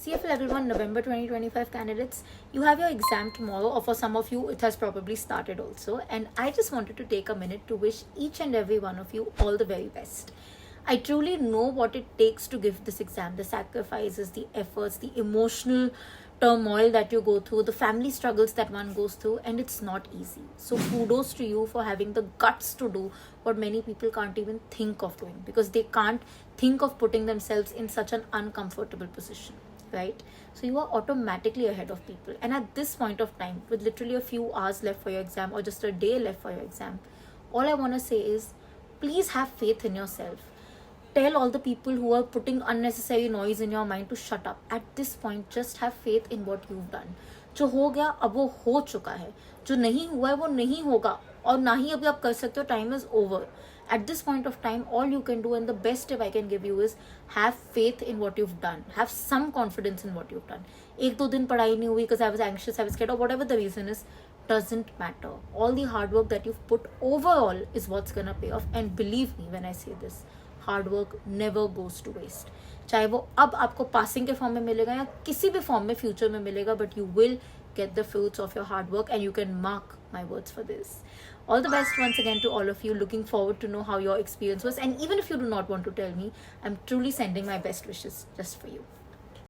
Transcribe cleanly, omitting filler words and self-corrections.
CFL Level 1 November 2025 candidates, you have your exam tomorrow, or for some of you, it has probably started also. And I just wanted to take a minute to wish each and every one of you all the very best. I truly know what it takes to give this exam, the sacrifices, the efforts, the emotional turmoil that you go through, the family struggles that one goes through, and it's not easy. So, kudos to you for having the guts to do what many people can't even think of doing because they can't think of putting themselves in such an uncomfortable position, right? So you are automatically ahead of people. And at this point of time, with literally a few hours left for your exam or just a day left for your exam, all I want to say is please have faith in yourself. Tell all the people who are putting unnecessary noise in your mind to shut up. At this point, just have faith in what you've done. जो हो गया अब वो हो चुका है, जो नहीं हुआ है वो नहीं होगा, और ना ही अभी आप कर सकते हो. Time is over. At this point of time, all you can do, and the best tip I can give you, is have faith in what you've done. Have some confidence in what you've done. एक दो दिन पढ़ाई नहीं हुई because I was anxious, I was scared, or whatever the reason is, doesn't matter. All the hard work that you've put overall is what's gonna pay off. And believe me when I say this, hard work never goes to waste. चाहे वो अब आपको passing के form में मिलेगा या किसी भी फॉर्म में फ्यूचर में मिलेगा, but you will get the fruits of your hard work, and you can mark my words for this. All the best once again to all of you. Looking forward to know how your experience was, and even if you do not want to tell me, I'm truly sending my best wishes just for you.